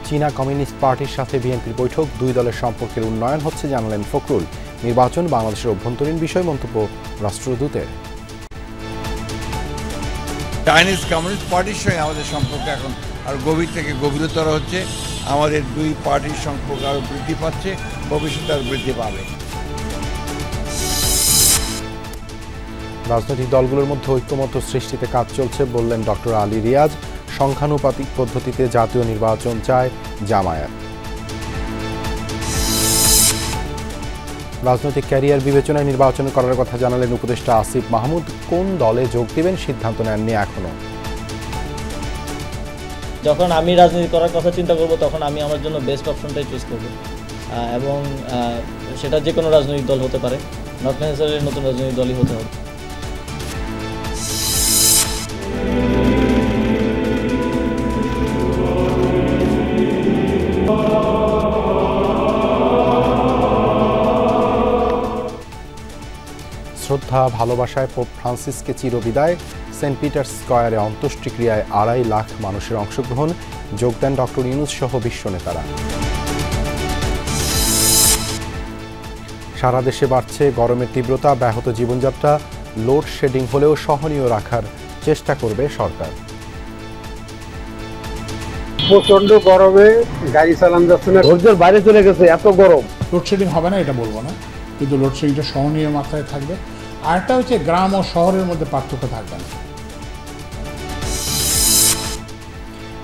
চীনা কমিউনিস্ট পার্টির সাথে বিএনপির বৈঠক, দুই দলের সম্পর্কের উন্নয়ন হচ্ছে জানালেন ফখরুল। নির্বাচন বাংলাদেশের অভ্যন্তরীণ বিষয়, মন্তব্য রাষ্ট্রদূতের। চাইনিজ কমিউনিস্ট পার্টির সঙ্গে আমাদের সম্পর্ক এখন আর গভীর থেকে গভীরতর হচ্ছে। আমাদের দুই পার্টির সম্পর্ক আরও বৃদ্ধি পাচ্ছে, ভবিষ্যতে আরও বৃদ্ধি পাবে। রাজনৈতিক দলগুলোর মধ্যে ঐক্যমত্য সৃষ্টিতে কাজ চলছে বললেন ডক্টর আলী রিয়াজ। সংখ্যানুপাতিক পদ্ধতিতে জাতীয় নির্বাচন চায় জামায়াত। রাজনৈতিক ক্যারিয়ার বিবেচনায় নির্বাচন করার কথা জানালেন উপদেষ্টা আসিফ মাহমুদ। কোন দলে যোগ দেবেন সিদ্ধান্ত নেননি এখনো। যখন আমি রাজনীতি করার কথা চিন্তা করব তখন আমি আমার জন্য বেস্ট অপশনটাই চুজ করব, এবং সেটা যে কোনো রাজনৈতিক দল হতে পারে, নট নেসেসারি নতুন রাজনৈতিক দলই হতে হবে। শ্রদ্ধা ভালোবাসায় পোপ ফ্রান্সিসকে চিরবিদায়। সেন্ট পিটার্স স্কয়ারে অন্ত্যেষ্টিক্রিয়ায় 2.5 লাখ মানুষের অংশগ্রহণ। যোগ দেন ডক্টর ইউনূস সহ বিশ্ব নেতারা। সারা দেশে বাড়ছে গরমের তীব্রতা, ব্যাহত জীবনযাত্রা। লোডশেডিং হলেও সহনীয় রাখার চেষ্টা করবে সরকার। প্রচন্ড গরমে গাড়ি চালানো যাচ্ছে না, ধৈর্যের বাইরে চলে গেছে, এত গরম। লোডশেডিং হবে না এটা বলবো না, কিন্তু লোডশেডিংটা সহনীয় মাত্রায় থাকবে। আরেকটা হচ্ছে গ্রাম ও শহরের মধ্যে পার্থক্য থাকবে না।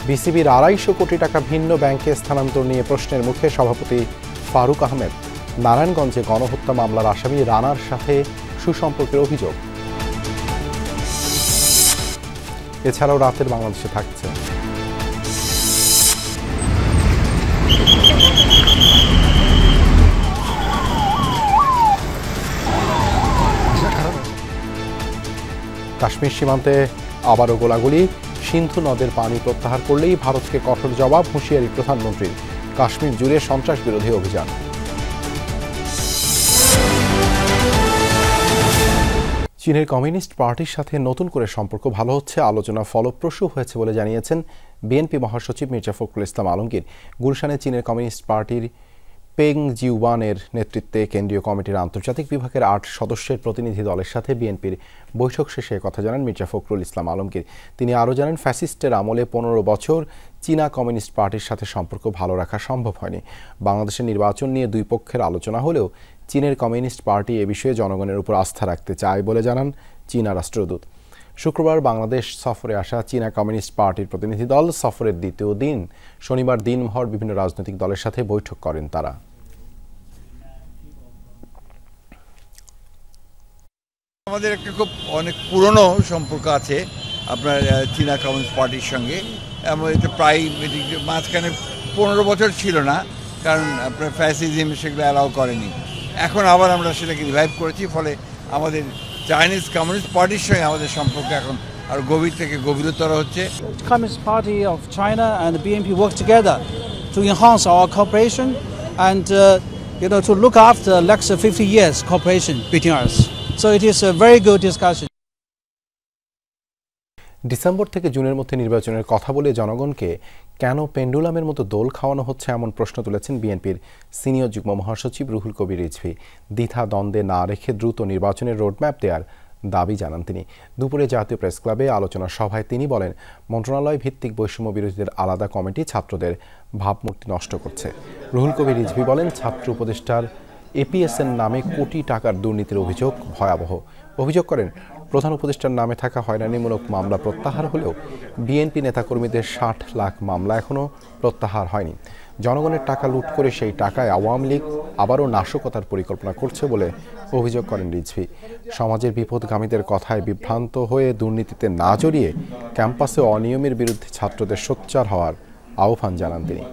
বিসিবির 250 কোটি টাকা ভিন্ন ব্যাংকে স্থানান্তর নিয়ে প্রশ্নের মুখে সভাপতি ফারুক আহমেদ। নারায়ণগঞ্জে গণহত্যা মামলার আসামি রানার সাথে সুসম্পর্কের অভিযোগ। এছাড়াও রাতের বাংলাদেশে থাকছে কাশ্মীর সীমান্তে আবারও গোলাগুলি। সিন্ধু নদের পানি প্রত্যাহার করলেই ভারতকে কঠোর জবাব, হুঁশিয়ারি প্রধানমন্ত্রীর। কাশ্মীর জুড়ে সন্ত্রাস বিরোধী অভিযান। চীনের কমিউনিস্ট পার্টির সাথে নতুন করে সম্পর্ক ভালো হচ্ছে, আলোচনা ফলপ্রসূ হয়েছে বলে জানিয়েছেন বিএনপি মহাসচিব মির্জা ফখরুল ইসলাম আলমগীর। গুলশানে চীনের কমিউনিস্ট পার্টির পেং জিউয়ানের নেতৃত্বে কেন্দ্রীয় কমিটির আন্তর্জাতিক বিভাগের 8 সদস্যের প্রতিনিধি দলের সাথে বিএনপির বৈঠক শেষে কথা জানান মির্জা ফখরুল ইসলাম আলমগীর। তিনি আরও জানান, ফ্যাসিস্টের আমলে 15 বছর চীনা কমিউনিস্ট পার্টির সাথে সম্পর্ক ভালো রাখা সম্ভব হয়নি। বাংলাদেশের নির্বাচন নিয়ে দুই পক্ষের আলোচনা হলেও চীনের কমিউনিস্ট পার্টি এ বিষয়ে জনগণের উপর আস্থা রাখতে চায় বলে জানান চীনা রাষ্ট্রদূত। শুক্রবার বাংলাদেশ সফরে আসা চীনা কমিউনিস্ট পার্টির প্রতিনিধি দল সফরের দ্বিতীয় দিন শনিবার দিনভর বিভিন্ন রাজনৈতিক দলের সাথে বৈঠক করেন তারা। আমাদের একটা খুব অনেক পুরনো সম্পর্ক আছে আপনার চীনা কমিউনিস্ট পার্টির সঙ্গে। এটা প্রায় মাঝখানে 15 বছর ছিল না, কারণ আপনার ফ্যাসিজম সেগুলো অ্যালাউ করেনি। এখন আবার আমরা সেটাকে রিভাইভ করেছি, ফলে আমাদের চাইনিজ কমিউনিস্ট পার্টির সঙ্গে আমাদের সম্পর্ক এখন আর গভীর থেকে গভীরতর হচ্ছে। Communist Party of China and the BNP work together to enhance our cooperation and to look after next 50 years cooperation between us. So it is a very good discussion. December থেকে জুনের মধ্যে নির্বাচনের কথা বলে জনগণকে কেন পেন্ডুলামের মতো দোল খাওয়ানো হচ্ছে এমন প্রশ্ন তুলেছেন বিএনপির সিনিয়র যুগ্ম মহাসচিব রুহুল কবির রিজভী। দ্বিধা দ্বন্দ্বে না রেখে দ্রুত নির্বাচনের রোডম্যাপ দেওয়ার দাবি জানান তিনি। দুপুরে জাতীয় প্রেস ক্লাবে আলোচনা সভায় তিনি বলেন, মন্ত্রণালয় ভিত্তিক বৈষম্য বিরোধীদের আলাদা কমিটি ছাত্রদের ভাবমূর্তি নষ্ট করছে। রুহুল কবির রিজভী বলেন, ছাত্র উপদেষ্টার এপিএসএন নামে কোটি টাকার দুর্নীতির অভিযোগ ভয়াবহ। অভিযোগ করেন, প্রধান উপদেষ্টার নামে থাকা হয়রানিমূলক মামলা প্রত্যাহার হলেও বিএনপি নেতাকর্মীদের 60 লাখ মামলা এখনও প্রত্যাহার হয়নি। জনগণের টাকা লুট করে সেই টাকায় আওয়ামী লীগ আবারও নাশকতার পরিকল্পনা করছে বলে অভিযোগ করেন রিজভী। সমাজের বিপদগামীদের কথায় বিভ্রান্ত হয়ে দুর্নীতিতে না জড়িয়ে ক্যাম্পাসে অনিয়মের বিরুদ্ধে ছাত্রদের সোচ্চার হওয়ার আহ্বান জানান তিনি।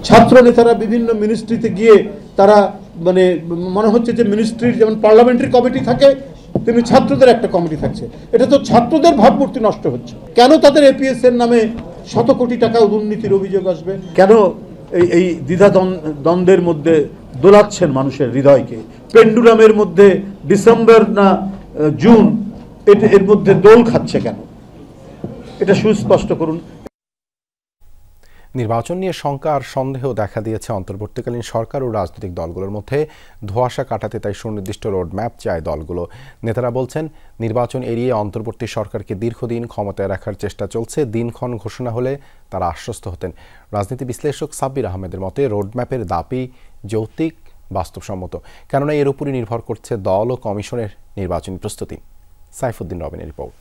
ছাত্র নেতারা বিভিন্ন মিনিস্ট্রিতে গিয়ে তারা মনে হচ্ছে যে মিনিস্ট্রির যেমন পার্লামেন্টারি কমিটি থাকে তেমনি ছাত্রদের একটা কমিটি থাকছে। এটা তো ছাত্রদের ভাবমূর্তি নষ্ট হচ্ছে। কেন তাদের এপিএস এর নামে শত কোটি টাকা দুর্নীতির অভিযোগ আসবে? কেন এই দ্বিধা দ্বন্দ্বের মধ্যে দোলাচ্ছেন মানুষের হৃদয়কে? পেন্ডুলামের মধ্যে ডিসেম্বর না জুন এর মধ্যে দোল খাচ্ছে কেন? এটা সুস্পষ্ট করুন। নির্বাচন নিয়ে শঙ্কা আর সন্দেহ দেখা দিয়েছে অন্তর্বর্তীকালীন সরকার ও রাজনৈতিক দলগুলোর মধ্যে। ধোঁয়াশা কাটাতে তাই সুনির্দিষ্ট রোডম্যাপ চায় দলগুলো। নেতারা বলছেন, নির্বাচন এড়িয়ে অন্তর্বর্তী সরকারকে দীর্ঘদিন ক্ষমতায় রাখার চেষ্টা চলছে। দিনক্ষণ ঘোষণা হলে তারা আশ্বস্ত হতেন। রাজনীতি বিশ্লেষক সাব্বির আহমেদের মতে রোডম্যাপের দাবি যৌক্তিক, বাস্তবসম্মত, কেননা এর উপরই নির্ভর করছে দল ও কমিশনের নির্বাচনী প্রস্তুতি। সাইফুদ্দিন রবিনের রিপোর্ট।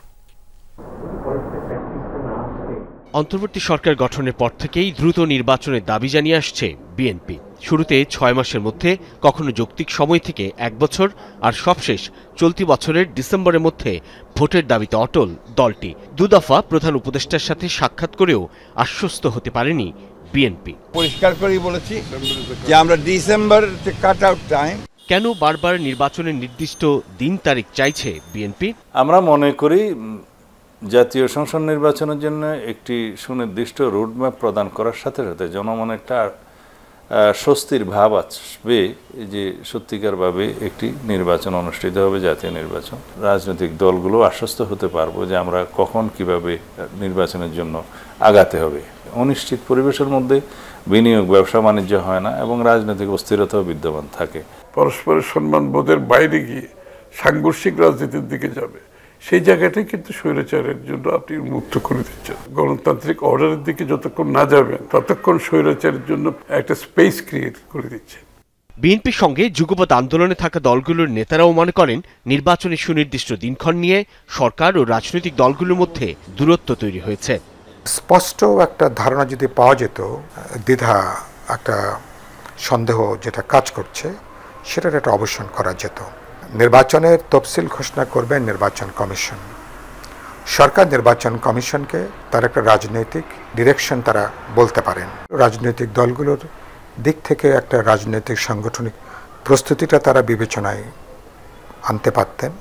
অন্তর্বর্তী সরকার গঠনের পর থেকেই দ্রুত নির্বাচনের দাবি জানিয়ে আসছে বিএনপি। শুরুতে 6 মাসের মধ্যে, কখনো যৌক্তিক সময় থেকে 1 বছর, আর সবশেষ চলতি বছরের ডিসেম্বরের মধ্যে ভোটের দাবিতে অটল দলটি। দুদফা প্রধান উপদেষ্টার সাথে সাক্ষাৎ করেও আশ্বস্ত হতে পারেনি বিএনপি। পরিষ্কার করেই বলেছি যে আমরা ডিসেম্বর কাট আউট টাইম। কেন বারবার নির্বাচনের নির্দিষ্ট দিন তারিখ চাইছে বিএনপি? আমরা মনে করি জাতীয় সংসদ নির্বাচনের জন্য একটি সুনির্দিষ্ট রোডম্যাপ প্রদান করার সাথে সাথে জনমনে একটা স্বস্তির ভাব আসবে যে সত্যিকারভাবে একটি নির্বাচন অনুষ্ঠিত হবে, জাতীয় নির্বাচন। রাজনৈতিক দলগুলো আশ্বস্ত হতে পারবো যে আমরা কখন কিভাবে নির্বাচনের জন্য আগাতে হবে। অনিশ্চিত পরিবেশের মধ্যে বিনিয়োগ, ব্যবসা বাণিজ্য হয় না এবং রাজনৈতিক অস্থিরতাও বিদ্যমান থাকে। পরস্পরের সম্মানবোধের বাইরে গিয়ে সাংঘর্ষিক রাজনীতির দিকে যাবে, সেই জায়গাটাই কিন্তু স্বৈরাচারের জন্য আপনি মুক্ত করে দিচ্ছেন। গণতান্ত্রিক অর্ডারের দিকে যতক্ষণ না যাবেন ততক্ষণ স্বৈরাচারের জন্য একটা স্পেস ক্রিয়েট করে দিচ্ছেন। বিএনপির সঙ্গে যুগপৎ আন্দোলনে থাকা দলগুলোর নেতারাও মনে করেন, নির্বাচনের সুনির্দিষ্ট দিনক্ষণ নিয়ে সরকার ও রাজনৈতিক দলগুলোর মধ্যে দূরত্ব তৈরি হয়েছে। স্পষ্ট একটা ধারণা যদি পাওয়া যেত, দ্বিধা, একটা সন্দেহ যেটা কাজ করছে, সেটার একটা অবসান করা যেত। নির্বাচনের তফসিল ঘোষণা করবে নির্বাচন কমিশন। সরকার নির্বাচন কমিশনকে তার একটা রাজনৈতিক ডিরেকশন তারা বলতে পারেন। রাজনৈতিক দলগুলোর দিক থেকে একটা রাজনৈতিক সাংগঠনিক প্রস্তুতিটা তারা বিবেচনায় আনতে পারতেন।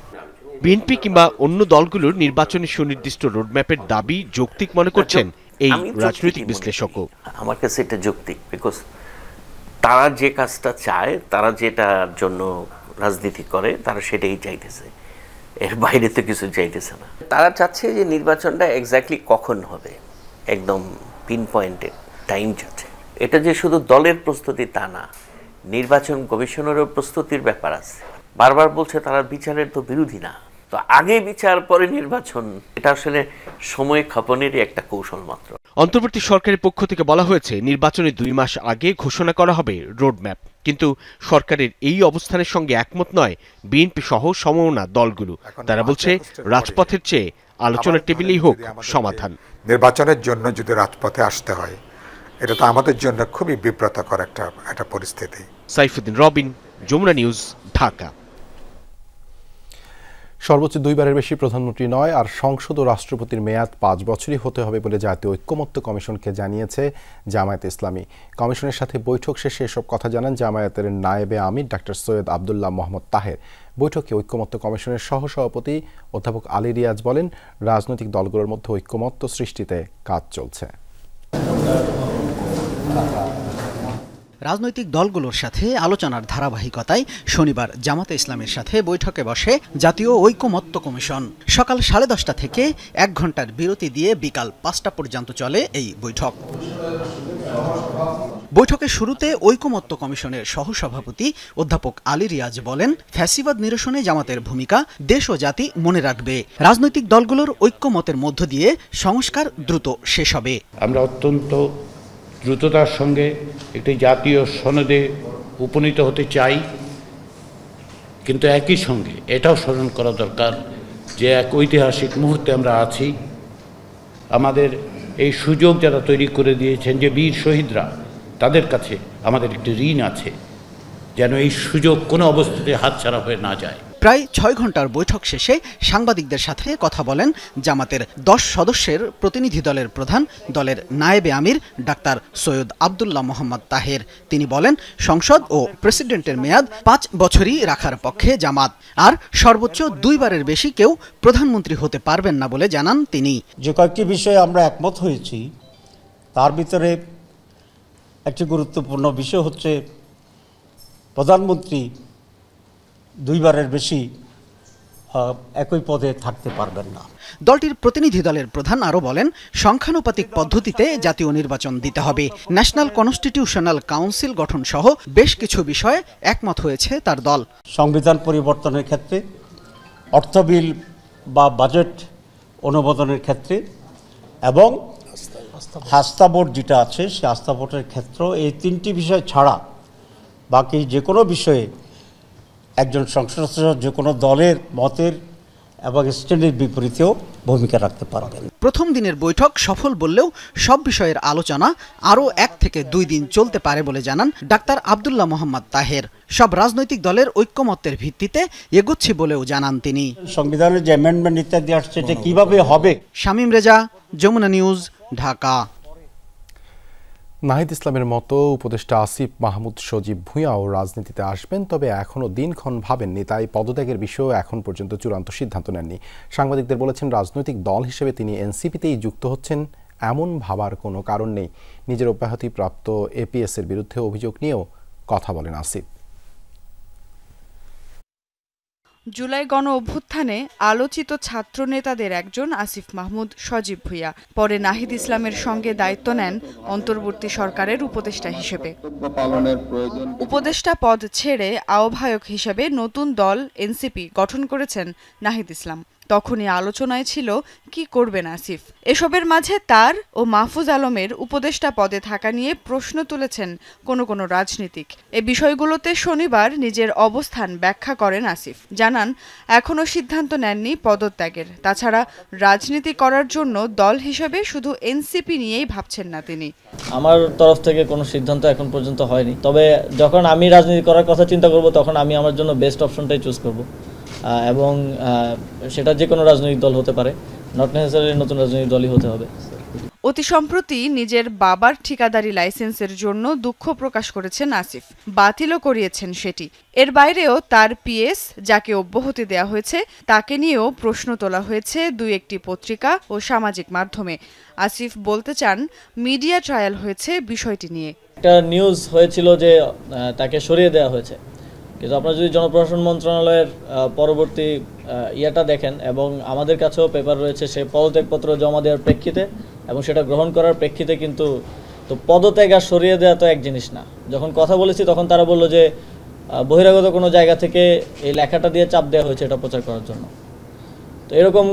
বিএনপি কিংবা অন্য দলগুলোর নির্বাচনের সুনির্দিষ্ট রোডম্যাপের দাবি যৌক্তিক মনে করছেন এই রাজনৈতিক বিশ্লেষকও। আমার কাছে এটা যৌক্তিক, বিকজ তারা যে কাজটা চায়, তারা যেটার জন্য রাজনীতি করে, তারা সেটাই চাইতেছে, এর বাইরে তো কিছু চাইতেছে না। তারা চাচ্ছে যে নির্বাচনটা এক্স্যাক্টলি কখন হবে, একদম পিন পয়েন্টেড টাইম চাচ্ছে। এটা যে শুধু দলের প্রস্তুতি তা না, নির্বাচন কমিশনেরও প্রস্তুতির ব্যাপার আছে। বারবার বলছে তারা বিচারের তো বিরোধী না, তো আগে বিচার পরে নির্বাচন, এটা আসলে সময় ক্ষেপণেরই একটা কৌশল মাত্র। অন্তর্বর্তী সরকারের পক্ষ থেকে বলা হয়েছে, নির্বাচনের 2 মাস আগে ঘোষণা করা হবে রোডম্যাপ। কিন্তু সরকারের এই অবস্থানের সঙ্গে একমত নয় বিএনপি সহ সমমনা দলগুলো। তারা বলছে, রাজপথের চেয়ে আলোচনার টেবিলেই হোক সমাধান। নির্বাচনের জন্য যদি রাজপথে আসতে হয়, এটা তো আমাদের জন্য খুবই বিব্রতকর একটা পরিস্থিতি। সাইফুদ্দিন রবিন, যমুনা নিউজ, ঢাকা। সর্বোচ্চ 2বারের বেশি প্রধানমন্ত্রী নয়, আর সংসদ ও রাষ্ট্রপতির মেয়াদ 5 বছরই হতে হবে বলে জাতীয় ঐক্যমত্য কমিশনকে জানিয়েছে জামায়াতে ইসলামী। কমিশনের সাথে বৈঠক শেষে এসব কথা জানান জামায়াতের নায়েবে আমির ডাক্তার সৈয়দ আবদুল্লাহ মোহাম্মদ তাহের। বৈঠকে ঐক্যমত্য কমিশনের সহসভাপতি অধ্যাপক আলী রিয়াজ বলেন, রাজনৈতিক দলগুলোর মধ্যে ঐক্যমত্য সৃষ্টিতে কাজ চলছে। রাজনৈতিক দলগুলোর সাথে আলোচনার ধারাবাহিকতায় শনিবার জামাতে ইসলামের সাথে বৈঠকে বসে জাতীয় ঐকমত্য কমিশন। সকাল 10:30 থেকে 1 ঘন্টার বিরতি দিয়ে বিকাল 5টা পর্যন্ত চলে এই বৈঠক। বৈঠকের শুরুতে ঐকমত্য কমিশনের সহসভাপতি অধ্যাপক আলী রিয়াজ বলেন, ফ্যাসিবাদ নিরসনে জামাতের ভূমিকা দেশ ও জাতি মনে রাখবে। রাজনৈতিক দলগুলোর ঐক্যমতের মধ্য দিয়ে সংস্কার দ্রুত শেষ হবে। আমরা অত্যন্ত দ্রুততার সঙ্গে একটি জাতীয় সনদে উপনীত হতে চাই, কিন্তু একই সঙ্গে এটাও স্মরণ করা দরকার যে এক ঐতিহাসিক মুহূর্তে আমরা আছি। আমাদের এই সুযোগ যারা তৈরি করে দিয়েছেন, যে বীর শহীদরা, তাদের কাছে আমাদের একটি ঋণ আছে, যেন এই সুযোগ কোনো অবস্থাতে হাতছাড়া হয়ে না যায়। প্রায় 6 ঘন্টার বৈঠক শেষে সাংবাদিকদের সাথে কথা বলেন জামাতের 10 সদস্যের প্রতিনিধি দলের প্রধান, দলের নায়েবে আমির ডাক্তার সৈয়দ আবদুল্লাহ মোহাম্মদ তাহের। তিনি বলেন, সংসদ ও প্রেসিডেন্টের মেয়াদ 5 বছরই রাখার পক্ষে জামাত, আর সর্বোচ্চ 2বারের বেশি কেউ প্রধানমন্ত্রী হতে পারবেন না বলে জানান তিনি। যে কয়েকটি বিষয়ে আমরা একমত হয়েছি, তার ভিতরে একটি গুরুত্বপূর্ণ বিষয় হচ্ছে প্রধানমন্ত্রী 2বারের বেশি একই পদে থাকতে পারবেন না। দলটির প্রতিনিধি দলের প্রধান আরও বলেন, সংখ্যানুপাতিক পদ্ধতিতে জাতীয় নির্বাচন দিতে হবে। ন্যাশনাল কনস্টিটিউশনাল কাউন্সিল গঠন সহ বেশ কিছু বিষয়ে একমত হয়েছে তার দল। সংবিধান পরিবর্তনের ক্ষেত্রে, অর্থ বিল বা বাজেট অনুমোদনের ক্ষেত্রে এবং আস্থা ভোট যেটা আছে সে আস্থা ভোটের ক্ষেত্রে, এই তিনটি বিষয় ছাড়া বাকি যে কোনো বিষয়ে একজন সংসদ সদস্য যে কোনো দলের মতের এবং স্ট্যান্ডের বিপরীতেও ভূমিকা রাখতে পারবেন। প্রথম দিনের বৈঠক সফল বললেও সব বিষয়ের আলোচনা আরও 1 থেকে 2 দিন চলতে পারে বলে জানান ডাক্তার আব্দুল্লাহ মোহাম্মদ তাহের। সব রাজনৈতিক দলের ঐক্যমত্যের ভিত্তিতে এগোচ্ছি বলেও জানান তিনি। সংবিধানের যে অ্যামেন্ডমেন্ট ইত্যাদি আসছে এটা কিভাবে হবে। শামীম রেজা, যমুনা নিউজ, ঢাকা। নাহিদ ইসলামের মতো উপদেষ্টা আসিফ মাহমুদ সজীব ভূঁইয়াও রাজনীতিতে আসবেন, তবে এখনও দিনক্ষণ ভাবেননি, তাই পদত্যাগের বিষয়েও এখন পর্যন্ত চূড়ান্ত সিদ্ধান্ত নেননি। সাংবাদিকদের বলেছেন, রাজনৈতিক দল হিসেবে তিনি এনসিপিতেই যুক্ত হচ্ছেন এমন ভাবার কোনো কারণ নেই। নিজের অব্যাহতিপ্রাপ্ত এপিএসের বিরুদ্ধে অভিযোগ নিয়েও কথা বলেন আসিফ। জুলাই গণ অভ্যুত্থানে আলোচিত ছাত্র নেতাদের একজন আসিফ মাহমুদ সজীব ভূঁইয়া পরে নাহিদ ইসলামের সঙ্গে দায়িত্ব নেন অন্তর্বর্তী সরকারের উপদেষ্টা হিসেবে। উপদেষ্টা পদ ছেড়ে আহ্বায়ক হিসেবে নতুন দল এনসিপি গঠন করেছেন নাহিদ ইসলাম। তখনই আলোচনায় ছিল কি করবেন আসিফ। এসবের মাঝে তার ও মাহফুজ আলমের উপদেষ্টা পদে থাকা নিয়ে প্রশ্ন তুলেছেন কোনো রাজনীতিক। এ বিষয়গুলোতে শনিবার নিজের অবস্থান ব্যাখ্যা করেন আসিফ। জানান, এখনও সিদ্ধান্ত নেননি পদত্যাগের। তাছাড়া রাজনীতি করার জন্য দল হিসেবে শুধু এনসিপি নিয়েই ভাবছেন না তিনি। আমার তরফ থেকে কোনো সিদ্ধান্ত এখন পর্যন্ত হয়নি, তবে যখন আমি রাজনীতি করার কথা চিন্তা করব তখন আমি আমার জন্য বেস্ট অপশনটাই চুজ করব, এবং সেটা যে কোনো রাজনৈতিক দল হতে পারে, নট নেসেসারি নতুন রাজনৈতিক দলই হতে হবে। অতি সম্প্রতি নিজের বাবার ঠিকাদারি লাইসেন্সের জন্য দুঃখ প্রকাশ করেছেন আসিফ, বাতিলও করিয়েছেন সেটি। এর বাইরেও তার পিএস যাকে অব্যাহতি দেওয়া হয়েছে তাকে নিয়েও প্রশ্ন তোলা হয়েছে 2-1টি পত্রিকা ও সামাজিক মাধ্যমে। আসিফ বলতে চান, মিডিয়া ট্রায়াল হয়েছে বিষয়টি নিয়ে। একটা নিউজ হয়েছিল যে তাকে সরিয়ে দেওয়া হয়েছে, কিন্তু আপনারা যদি জনপ্রশাসন মন্ত্রণালয়ের পরবর্তী ইয়েটা দেখেন, এবং আমাদের কাছেও পেপার রয়েছে, সে পদত্যাগপত্র জমা দেওয়ার প্রেক্ষিতে এবং সেটা গ্রহণ করার প্রেক্ষিতে, কিন্তু তো পদত্যাগ আর সরিয়ে দেওয়া তো এক জিনিস না। যখন কথা বলেছি তখন তারা বললো যে বহিরাগত কোনো জায়গা থেকে এই লেখাটা দিয়ে চাপ দেওয়া হয়েছে এটা প্রচার করার জন্য। তো এরকম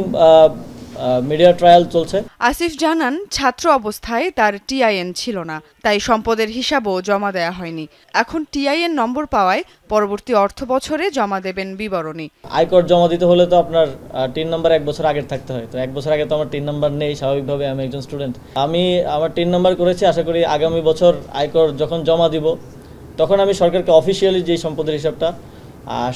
মিডিয়া ট্রায়াল চলছে। আসিফ জানান, ছাত্র অবস্থায় তার টিআইএন ছিল না, তাই সম্পদের হিসাবও জমা দেয়া হয়নি। এখন টিআইএন নম্বর পাওয়ায় পরবর্তী অর্থ বছরে জমা দেবেন বিবরণী। আয়কর জমা দিতে হলে তো আপনার টিন নাম্বার 1 বছর আগের থাকতে হয়, তো 1 বছর আগে তো আমার টিন নাম্বার নেই। স্বাভাবিকভাবে আমি একজন স্টুডেন্ট, আমি আমার টিন নাম্বার করেছি। আশা করি আগামী বছর আয়কর যখন জমা দিব তখন আমি সরকারকে অফিসিয়ালি যে সম্পদের হিসাবটা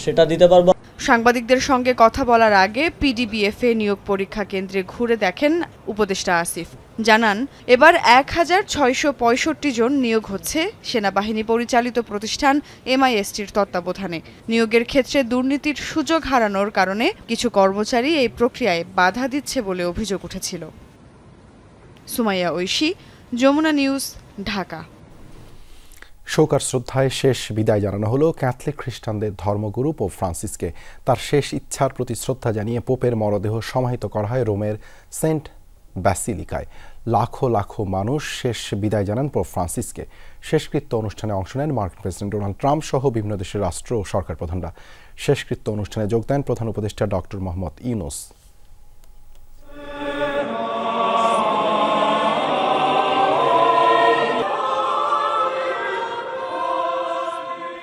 সেটা দিতে পারবো। সাংবাদিকদের সঙ্গে কথা বলার আগে পিডিবিএফএ নিয়োগ পরীক্ষা কেন্দ্রে ঘুরে দেখেন উপদেষ্টা আসিফ। জানান, এবার 1665 জন নিয়োগ হচ্ছে সেনাবাহিনী পরিচালিত প্রতিষ্ঠান এমআইএসটির তত্ত্বাবধানে। নিয়োগের ক্ষেত্রে দুর্নীতির সুযোগ হারানোর কারণে কিছু কর্মচারী এই প্রক্রিয়ায় বাধা দিচ্ছে বলে অভিযোগ উঠেছিল। সুমাইয়া ঐশী, যমুনা নিউজ, ঢাকা। শোক আর শ্রদ্ধায় শেষ বিদায় জানানো হলো ক্যাথলিক খ্রিস্টানদের ধর্মগুরু পোপ ফ্রান্সিসকে। তার শেষ ইচ্ছার প্রতি শ্রদ্ধা জানিয়ে পোপের মরদেহ সমাহিত করা হয় রোমের সেন্ট ব্যাসিলিকায়। লাখো লাখো মানুষ শেষ বিদায় জানান পোপ ফ্রান্সিসকে। শেষকৃত্য অনুষ্ঠানে অংশ নেন মার্কিন প্রেসিডেন্ট ডোনাল্ড ট্রাম্প সহ বিভিন্ন দেশের রাষ্ট্র ও সরকার প্রধানরা। শেষকৃত্য অনুষ্ঠানে যোগ দেন প্রধান উপদেষ্টা ডক্টর মোহাম্মদ ইউনূস।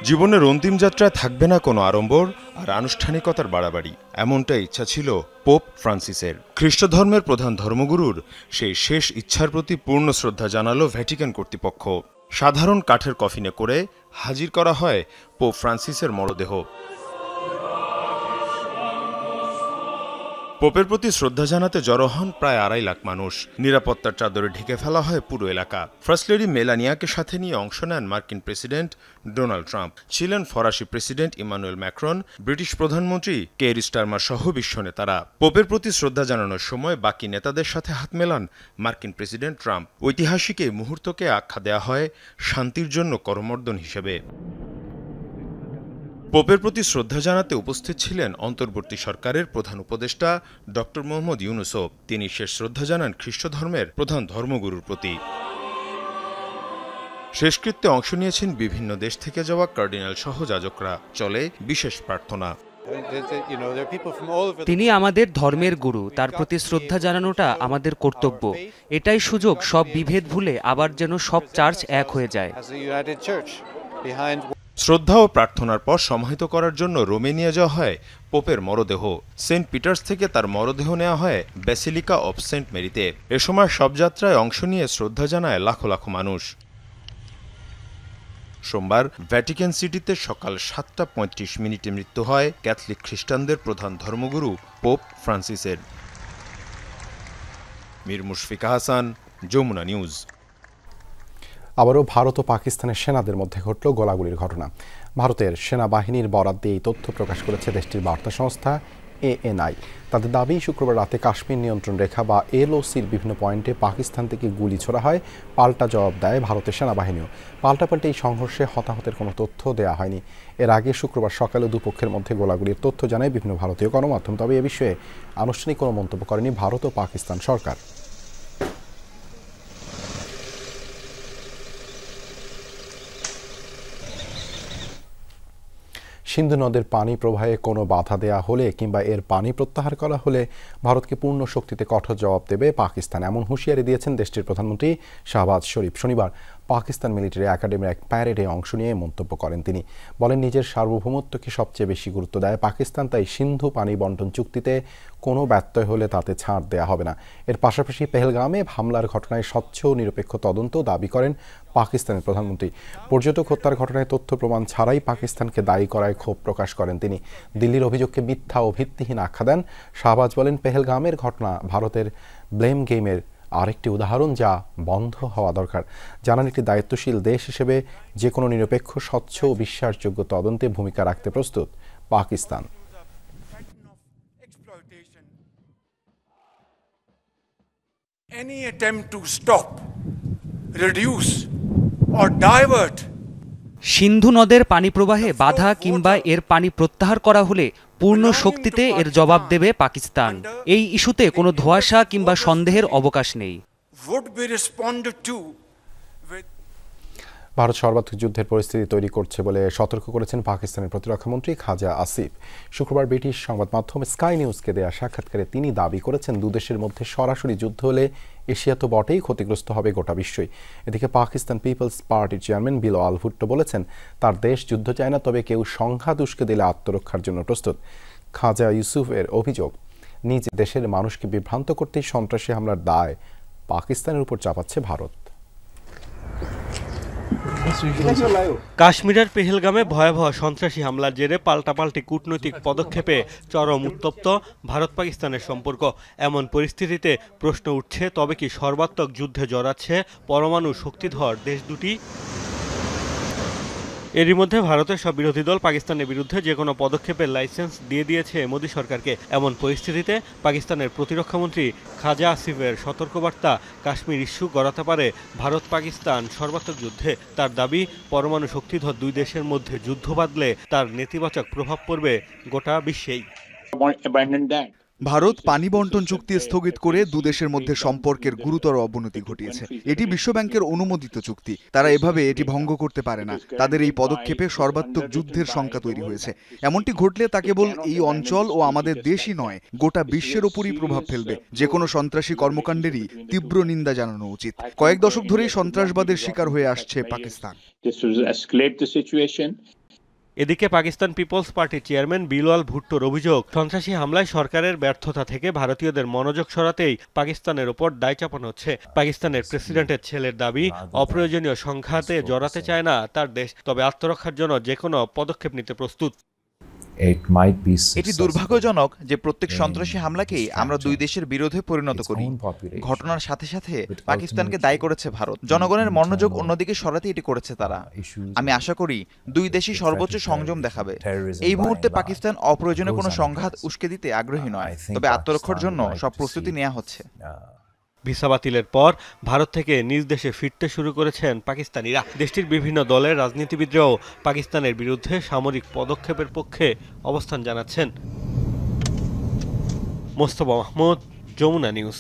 জীবনের অন্তিম যাত্রায় থাকবে না কোনো আড়ম্বর আর আনুষ্ঠানিকতার বাড়াবাড়ি, এমনটাই ইচ্ছা ছিল পোপ ফ্রান্সিসের। খ্রিস্ট ধর্মের প্রধান ধর্মগুরুর সেই শেষ ইচ্ছার প্রতি পূর্ণ শ্রদ্ধা জানালো ভ্যাটিকান কর্তৃপক্ষ। সাধারণ কাঠের কফিনে করে হাজির করা হয় পোপ ফ্রান্সিসের মরদেহ। পোপের প্রতি শ্রদ্ধা জানাতে জড়ো হন প্রায় 2.5 লাখ মানুষ। নিরাপত্তার চাদরে ঢেকে ফেলা হয় পুরো এলাকা। ফার্স্ট লেডি মেলানিয়াকে সাথে নিয়ে অংশ নেন মার্কিন প্রেসিডেন্ট ডোনাল্ড ট্রাম্প, ছিলেন ফরাসি প্রেসিডেন্ট ইমানুয়েল ম্যাক্রন, ব্রিটিশ প্রধানমন্ত্রী কের স্টারমার সহ বিশ্ব নেতারা। পোপের প্রতি শ্রদ্ধা জানানোর সময় বাকি নেতাদের সাথে হাত মেলান মার্কিন প্রেসিডেন্ট ট্রাম্প। ঐতিহাসিক এই মুহূর্তকে আখ্যা দেওয়া হয় শান্তির জন্য করমর্দন হিসেবে। পোপের প্রতি শ্রদ্ধা জানাতে উপস্থিত ছিলেন অন্তর্বর্তী সরকারের প্রধান উপদেষ্টা ডক্টর মোহাম্মদ ইউনুসও। তিনি শেষ শ্রদ্ধা জানান খ্রিস্ট ধর্মের প্রধান ধর্মগুরুর প্রতি। শেষকৃত্যে অংশ নিয়েছেন বিভিন্ন দেশ থেকে যাওয়া কার্ডিনাল সহ যাজকরা। চলে বিশেষ প্রার্থনা। তিনি আমাদের ধর্মের গুরু, তার প্রতি শ্রদ্ধা জানানোটা আমাদের কর্তব্য। এটাই সুযোগ সব বিভেদ ভুলে আবার যেন সব চার্চ এক হয়ে যায়। শ্রদ্ধা ও প্রার্থনার পর সমাহিত করার জন্য রোমে নিয়ে যাওয়া হয় পোপের মরদেহ। সেন্ট পিটার্স থেকে তার মরদেহ নেওয়া হয় ব্যাসিলিকা অব সেন্ট মেরিতে। এ সময় শবযাত্রায় অংশ নিয়ে শ্রদ্ধা জানায় লাখো লাখো মানুষ। সোমবার ভ্যাটিকান সিটিতে সকাল 7:35 মৃত্যু হয় ক্যাথলিক খ্রিস্টানদের প্রধান ধর্মগুরু পোপ ফ্রান্সিসের। মীর মুশফিকা হাসান, যমুনা নিউজ। আবারও ভারত ও পাকিস্তানের সেনাদের মধ্যে ঘটল গোলাগুলির ঘটনা। ভারতের সেনাবাহিনীর বরাত দিয়ে এই তথ্য প্রকাশ করেছে দেশটির বার্তা সংস্থা ANI। তাদের দাবি, শুক্রবার রাতে কাশ্মীর নিয়ন্ত্রণ রেখা বা LOCর বিভিন্ন পয়েন্টে পাকিস্তান থেকে গুলি ছোড়া হয়। পাল্টা জবাব দেয় ভারতের সেনাবাহিনীও। পাল্টাপাল্টি এই সংঘর্ষে হতাহতের কোনো তথ্য দেওয়া হয়নি। এর আগে শুক্রবার সকালে দুপক্ষের মধ্যে গোলাগুলির তথ্য জানায় বিভিন্ন ভারতীয় গণমাধ্যম। তবে এ বিষয়ে আনুষ্ঠানিক কোনো মন্তব্য করেনি ভারত ও পাকিস্তান সরকার। সিন্ধু নদের পানি প্রবাহে কোনো বাধা দেয়া হলে কিংবা এর পানি প্রত্যাহার করা হলে ভারতকে পূর্ণ শক্তিতে কঠোর জবাব দেবে পাকিস্তান, এমন হুঁশিয়ারি দিয়েছেন দেশটির প্রধানমন্ত্রী শাহবাজ শরীফ। শনিবার পাকিস্তান মিলিটারি একাডেমির এক প্যারেডে অংশ নিয়ে মন্তব্য করেন তিনি। বলেন, নিজের সার্বভৌমত্বকে সবচেয়ে বেশি গুরুত্ব দেয় পাকিস্তান, তাই সিন্ধু পানি বন্টন চুক্তিতে কোনো ব্যত্যয় হলে তাতে ছাড় দেয়া হবে না। এর পাশাপাশি পেহেলগামে হামলার ঘটনায় স্বচ্ছ ও নিরপেক্ষ তদন্ত দাবি করেন পাকিস্তানের প্রধানমন্ত্রী। পর্যটক হত্যার ঘটনায় তথ্য প্রমাণ ছাড়াই পাকিস্তানকে দায়ী করায় ক্ষোভ প্রকাশ করেন তিনি। দিল্লির অভিযোগকে মিথ্যা ও ভিত্তিহীন আখ্যা দেন শাহবাজ। বলেন, পেহেলগামের ঘটনা ভারতের ব্লেম গেমের আরেকটি উদাহরণ, যা বন্ধ হওয়া দরকার। জানান, একটি দায়িত্বশীল দেশ হিসেবে যে কোনো নিরপেক্ষ, স্বচ্ছ ও বিশ্বাসযোগ্য তদন্তে ভূমিকা রাখতে প্রস্তুত Pakistan. Any attempt to stop, reduce or divert সিন্ধু নদের পানি প্রবাহে বাধা কিংবা এর পানি প্রত্যাহার করা হলে পূর্ণ শক্তিতে এর জবাব দেবে পাকিস্তান। এই ইস্যুতে কোনো ধোঁয়াশা কিংবা সন্দেহের অবকাশ নেই। ভারত সর্বাত্মক যুদ্ধের পরিস্থিতি তৈরি করছে বলে সতর্ক করেছেন পাকিস্তানের প্রতিরক্ষামন্ত্রী খাজা আসিফ। শুক্রবার ব্রিটিশ সংবাদ মাধ্যম স্কাই নিউজকে দেয়া সাক্ষাৎকারে তিনি দাবি করেছেন, দুদেশের মধ্যে সরাসরি যুদ্ধ হলে এশিয়া তো বটেই, ক্ষতিগ্রস্ত হবে গোটা বিশ্বই। এদিকে পাকিস্তান পিপলস পার্টির চেয়ারম্যান বিলাওয়াল ভুট্টো বলেছেন, তার দেশ যুদ্ধ চায় না, তবে কেউ সংঘাত উস্কে দিলে আত্মরক্ষার জন্য প্রস্তুত। খাজা ইউসুফের অভিযোগ, নিজ দেশের মানুষকে বিভ্রান্ত করতেই সন্ত্রাসী হামলার দায় পাকিস্তানের উপর চাপাচ্ছে ভারত। কাশ্মীরের পেহেলগামে ভয়াবহ সন্ত্রাসী হামলার জেরে পাল্টাপাল্টি কূটনৈতিক পদক্ষেপে চরম উত্তপ্ত ভারত পাকিস্তানের সম্পর্ক। এমন পরিস্থিতিতে প্রশ্ন উঠছে, তবে কি সর্বাত্মক যুদ্ধে জড়াচ্ছে পরমাণু শক্তিধর দেশ দুটি? এরই মধ্যে ভারতের সব বিরোধী দল পাকিস্তানের বিরুদ্ধে যে কোনো পদক্ষেপের লাইসেন্স দিয়ে দিয়েছে মোদী সরকারকে। এমন পরিস্থিতিতে পাকিস্তানের প্রতিরক্ষামন্ত্রী খাজা আসিফের সতর্কবার্তা, কাশ্মীর ইস্যু গড়াতে পারে ভারত পাকিস্তান সর্বাত্মক যুদ্ধে। তার দাবি, পরমাণু শক্তিধর দুই দেশের মধ্যে যুদ্ধ বাঁধলে তার নেতিবাচক প্রভাব পড়বে গোটা বিশ্বেই। ভারত পানি বন্টন চুক্তি স্থগিত করে দুদেশের মধ্যে সম্পর্কের গুরুতর অবনতি ঘটিয়েছে। এটি বিশ্বব্যাংকের অনুমোদিত চুক্তি, তারা এভাবে এটি ভঙ্গ করতে পারে না। তাদের এই পদক্ষেপে সর্বাত্মক যুদ্ধের শঙ্কা তৈরি হয়েছে। এমনটি ঘটলে তা কেবল এই অঞ্চল ও আমাদের দেশই নয়, গোটা বিশ্বের ওপরই প্রভাব ফেলবে। যে কোনো সন্ত্রাসী কর্মকাণ্ডেরই তীব্র নিন্দা জানানো উচিত। কয়েক দশক ধরেই সন্ত্রাসবাদের শিকার হয়ে আসছে পাকিস্তান। এদিকে পাকিস্তান পিপলস পার্টির চেয়ারম্যান বিলাওয়াল ভুট্টোর অভিযোগ, সন্ত্রাসী হামলায় সরকারের ব্যর্থতা থেকে ভারতীয়দের মনোযোগ সরাতেই পাকিস্তানের ওপর দায় চাপানো হচ্ছে। পাকিস্তানের প্রেসিডেন্টের ছেলের দাবি, অপ্রয়োজনীয় সংঘাতে জড়াতে চায় না তার দেশ, তবে আত্মরক্ষার জন্য যে কোনো পদক্ষেপ নিতে প্রস্তুত। এটি দুর্ভাগ্যজনক যে প্রত্যেক সন্ত্রাসী হামলাকেই আমরা দুই দেশের বিরোধে পরিণত করি। ঘটনার সাথে সাথে পাকিস্তানকে দায়ী করেছে ভারত। জনগণের মনোযোগ অন্যদিকে সরাতে এটি করেছে তারা। আমি আশা করি দুই দেশই সর্বোচ্চ সংযম দেখাবে। এই মুহূর্তে পাকিস্তান অপ্রয়োজনীয় কোনো সংঘাত উস্কে দিতে আগ্রহী নয়, তবে আত্মরক্ষার জন্য সব প্রস্তুতি নেওয়া হচ্ছে। ভিসা বাতিলের পর ভারত থেকে নিজ দেশে ফিরতে শুরু করেছেন পাকিস্তানিরা। দেশটির বিভিন্ন দলের রাজনীতিবিদরাও পাকিস্তানের বিরুদ্ধে সামরিক পদক্ষেপের পক্ষে অবস্থান জানাচ্ছেন। মোস্তফা মাহমুদ, যমুনা নিউজ।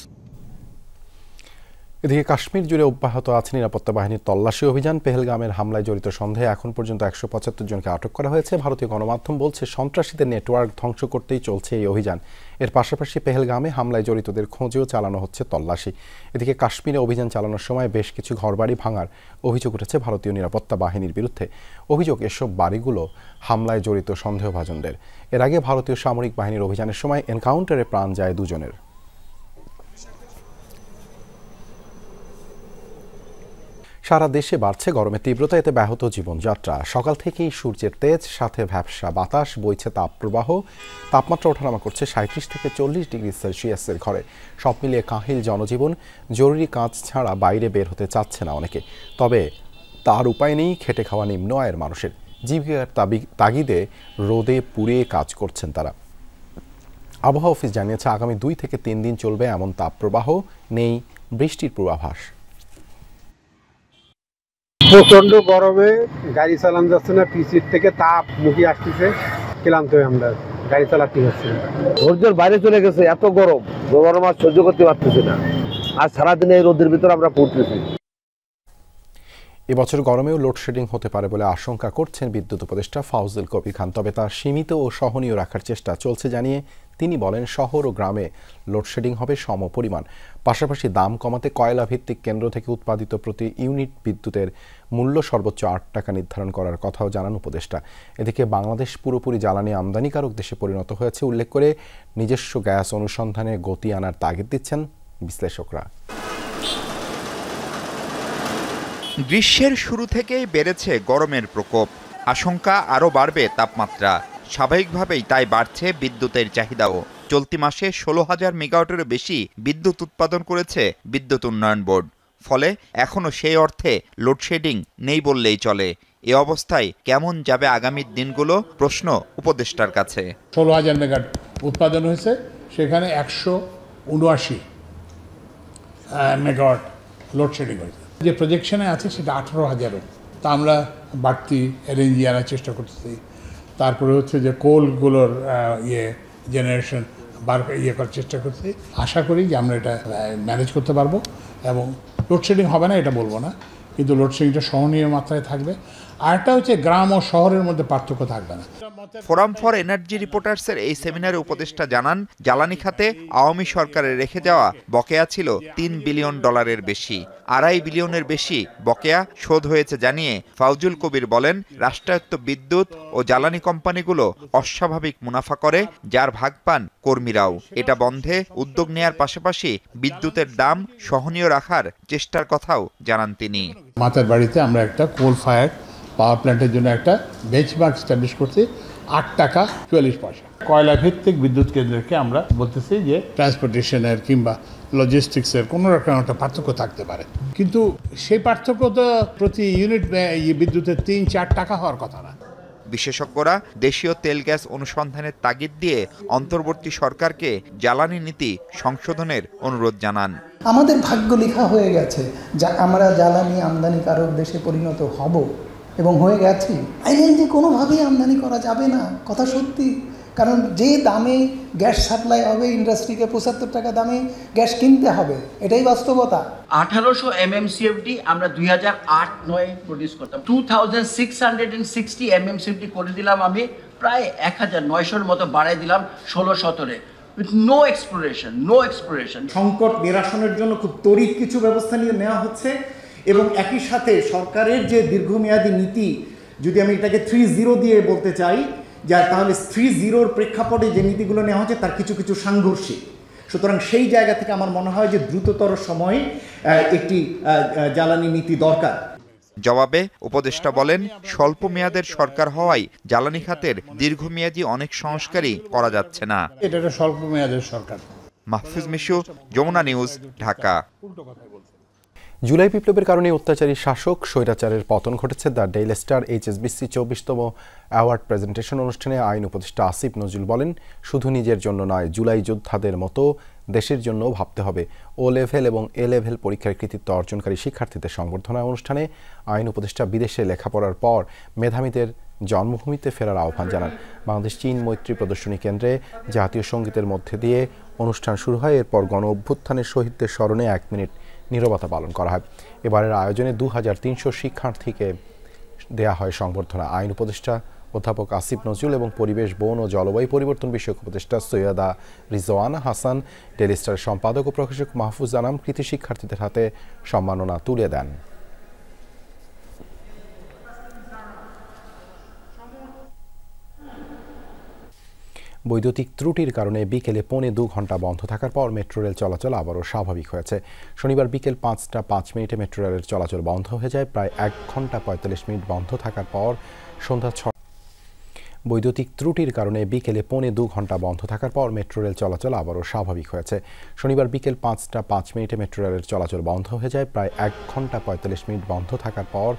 এদিকে কাশ্মীর জুড়ে অব্যাহত আছে নিরাপত্তা বাহিনীর তল্লাশি অভিযান। পেহেলগামের হামলায় জড়িত সন্দেহে এখন পর্যন্ত ১৭৫ জনকে আটক করা হয়েছে। ভারতীয় গণমাধ্যম বলছে সন্ত্রাসীদের নেটওয়ার্ক ধ্বংস করতেই চলছে এই অভিযান। এর পাশাপাশি পেহেলগামে হামলায় জড়িতদের খোঁজেও চালানো হচ্ছে তল্লাশি। এদিকে কাশ্মীরে অভিযান চালানোর সময় বেশ কিছু ঘরবাড়ি ভাঙার অভিযোগ উঠেছে ভারতীয় নিরাপত্তা বাহিনীর বিরুদ্ধে। অভিযোগ এসব বাড়িগুলো হামলায় জড়িত সন্দেহভাজনদের। এর আগে ভারতীয় সামরিক বাহিনীর অভিযানের সময় এনকাউন্টারে প্রাণ যায় 2 জনের। সারা দেশে বাড়ছে গরমের তীব্রতা, এতে ব্যাহত জীবনযাত্রা। সকাল থেকেই সূর্যের তেজ, সাথে ভ্যাপসা বাতাস, বইছে তাপপ্রবাহ। তাপমাত্রা ওঠানামা করছে 37 থেকে 40 ডিগ্রি সেলসিয়াসের ঘরে। সব মিলিয়ে কাহিল জনজীবন। জরুরি কাজ ছাড়া বাইরে বের হতে চাচ্ছে না অনেকে। তবে তার উপায় নেই খেটে খাওয়া নিম্ন আয়ের মানুষের। জীবিকার তাগিদে রোদে পুড়ে কাজ করছেন তারা। আবহাওয়া অফিস জানিয়েছে আগামী 2 থেকে 3 দিন চলবে এমন তাপপ্রবাহ। নেই বৃষ্টির পূর্বাভাস। প্রচন্ড গরমে গাড়ি চালানো যাচ্ছে না, পিছির থেকে তাপ মুখে আসতেছে, ক্লান্ত হয়ে আমরা গাড়ি চালাতে পারছি না। ধৈর্যের বাইরে চলে গেছে, এত গরম আর সহ্য করতে পারতেছি না। আর সারাদিন এই রোদের ভিতর আমরা পড়তেছি। এবছর গরমেও লোডশেডিং হতে পারে বলে আশঙ্কা করছেন বিদ্যুৎ উপদেষ্টা ফাউজুল কবির খান। তবে তা সীমিত ও সহনীয় রাখার চেষ্টা চলছে জানিয়ে তিনি বলেন শহর ও গ্রামে লোডশেডিং হবে সমপরিমাণ। পাশাপাশি দাম কমাতে কয়লা ভিত্তিক কেন্দ্র থেকে উৎপাদিত প্রতি ইউনিট বিদ্যুতের মূল্য সর্বোচ্চ 8 টাকা নির্ধারণ করার কথাও জানান উপদেষ্টা। এদিকে বাংলাদেশ পুরোপুরি জ্বালানি আমদানিকারক দেশে পরিণত হয়েছে উল্লেখ করে নিজস্ব গ্যাস অনুসন্ধানে গতি আনার তাগিদ দিচ্ছেন বিশ্লেষকরা। গ্রীষ্মের শুরু থেকেই বেড়েছে গরমের প্রকোপ। আশঙ্কা আরও বাড়বে তাপমাত্রা। স্বাভাবিকভাবেই তাই বাড়ছে বিদ্যুতের চাহিদাও। চলতি মাসে 16,000 মেগাওয়াটেরও বেশি বিদ্যুৎ উৎপাদন করেছে বিদ্যুৎ উন্নয়ন বোর্ড। ফলে এখনও সেই অর্থে লোডশেডিং নেই বললেই চলে। এ অবস্থায় কেমন যাবে আগামী দিনগুলো, প্রশ্ন উপদেষ্টার কাছে। 16,000 মেগাওয়াট উৎপাদন হয়েছে, সেখানে 179 মেগাওয়াট লোডশেডিং হয়েছে। যে প্রজেকশনে আছে সেটা 18,000। তা আমরা বাড়তি এলএনজি আনার চেষ্টা করতেছি। তারপরে হচ্ছে যে কোলগুলোর জেনারেশন করার চেষ্টা করছি। আশা করি যে আমরা এটা ম্যানেজ করতে পারবো এবং লোডশেডিং হবে না এটা বলবো না, কিন্তু লোডশেডিংটা সহনীয় মাত্রায় থাকবে। আরেকটা হচ্ছে গ্রাম ও শহরের মধ্যে পার্থক্য থাকবে না। ফোরাম ফর এনার্জি রিপোর্টার্সের এই সেমিনারে উপদেষ্টা জানান জ্বালানি খাতে আওয়ামী সরকারের রেখে যাওয়া বকেয়া ছিল $3 বিলিয়ন বেশি। 2.5 বিলিয়নের বেশি বকেয়া শোধ হয়েছে জানিয়ে ফাউজুল কবির বলেন রাষ্ট্রায়ত্ত বিদ্যুৎ ও জ্বালানি কোম্পানিগুলো অস্বাভাবিক মুনাফা করে, যার ভাগ পান কর্মীরাও। এটা বন্ধে উদ্যোগ নেয়ার পাশাপাশি বিদ্যুতের দাম সহনীয় রাখার চেষ্টার কথাও জানান তিনি। মাতার বাড়িতে আমরা একটা কোল ফায়ার পাওয়ার প্ল্যান্টের জন্য একটা বেঞ্চমার্ক স্ট্যাবলিশ করছি, 8 টাকা 44 পয়সা। কয়লা ভিত্তিক বিদ্যুৎ কেন্দ্রকে আমরা বলতেছি যে ট্রান্সপোর্টেশনের কিংবা লজিস্টিক্সের কোনো রকম একটা পার্থক্য থাকতে পারে, কিন্তু সেই পার্থক্য তো প্রতি ইউনিট বিদ্যুতের 3-4 টাকা হওয়ার কথা না। বিশেষজ্ঞরা দেশীয় তেল গ্যাস অনুসন্ধানের তাগিদ দিয়ে অন্তর্বর্তী সরকারকে জ্বালানি নীতি সংশোধনের অনুরোধ জানান। আমাদের ভাগ্য লেখা হয়ে গেছে যা আমরা জ্বালানি আমদানিকারক দেশে পরিণত হব এবং হয়ে গেছি। এলএনজি কোনোভাবেই আমদানি করা যাবে না, কথা সত্যি। কারণ যে দামে গ্যাস সাপ্লাই হবে ইন্ডাস্ট্রিকে 75 টাকা দামে গ্যাস কিনতে হবে, এটাই বাস্তবতা। 1800 MMCFD আমরা 2008-9 প্রডিউস করতাম, 2660 MMCFD করে দিলাম আমি, প্রায় 1900-এর মতো বাড়াই দিলাম 16-17-এ। No exploration. সংকট নিরসনের জন্য খুব ত্বরিত কিছু ব্যবস্থা নেওয়া হচ্ছে এবং একই সাথে সরকারের যে দীর্ঘমেয়াদী নীতি, যদি আমি এটাকে 3-0 দিয়ে বলতে চাই, যা তাহলে 3-0-র প্রেক্ষাপটে যে নীতিগুলো নেওয়া হচ্ছে তার কিছু কিছু সাংঘর্ষিক। সুতরাং সেই জায়গা থেকে আমার মনে হয় যে দ্রুততর সময়ে একটি জ্বালানি নীতি দরকার। জবাবে উপদেষ্টা বলেন স্বল্প মেয়াদের সরকার হওয়ায় জ্বালানি খাতের দীর্ঘমেয়াদী অনেক সংস্কারই করা যাচ্ছে না। এটা একটা স্বল্প মেয়াদের সরকার। মাহফুজ মিশু, যমুনা নিউজ, ঢাকা। জুলাই বিপ্লবের কারণে অত্যাচারী শাসক স্বৈরাচারের পতন ঘটেছে। দ্য ডেইলি স্টার HSBC 24তম অ্যাওয়ার্ড প্রেজেন্টেশন অনুষ্ঠানে আইন উপদেষ্টা আসিফ নজরুল বলেন শুধু নিজের জন্য নয়, জুলাই যোদ্ধাদের মতো দেশের জন্য ভাবতে হবে। ও লেভেল এবং এ লেভেল পরীক্ষার কৃতিত্ব অর্জনকারী শিক্ষার্থীদের সংবর্ধনা অনুষ্ঠানে আইন উপদেষ্টা বিদেশে লেখাপড়ার পর মেধাবীদের জন্মভূমিতে ফেরার আহ্বান জানান। বাংলাদেশ চীন মৈত্রী প্রদর্শনী কেন্দ্রে জাতীয় সঙ্গীতের মধ্যে দিয়ে অনুষ্ঠান শুরু হয়। এরপর গণ অভ্যুত্থানের শহীদদের স্মরণে 1 মিনিট নীরবতা পালন করা হয়। এবারের আয়োজনে 2300 শিক্ষার্থীকে দেয়া হয় সংবর্ধনা। আইন উপদেষ্টা অধ্যাপক আসিফ নজরুল এবং পরিবেশ, বন ও জলবায়ু পরিবর্তন বিষয়ক উপদেষ্টা সৈয়দা রিজওয়ানা হাসান, ডেইলি স্টারের সম্পাদক ও প্রকাশক মাহফুজ আনাম কৃতি শিক্ষার্থীদের হাতে সম্মাননা তুলে দেন। বৈদ্যুতিক ত্রুটির কারণে বিকেলে 2.25 ঘন্টা বন্ধ থাকার পর মেট্রো রেল চলাচল আবারও স্বাভাবিক হয়েছে। শনিবার বিকেল 5টা 5 মিনিটে মেট্রো রেলের চলাচল বন্ধ হয়ে যায়। প্রায় 1 ঘন্টা 45 মিনিট বন্ধ থাকার পর সন্ধ্যা 6 বৈদ্যুতিক ত্রুটির কারণে বিকেলে 2.25 ঘন্টা বন্ধ থাকার পর মেট্রো রেল চলাচল আবারও স্বাভাবিক হয়েছে। শনিবার বিকেল 5টা 5 মিনিটে মেট্রো রেলের চলাচল বন্ধ হয়ে যায়। প্রায় 1 ঘন্টা 45 মিনিট বন্ধ থাকার পর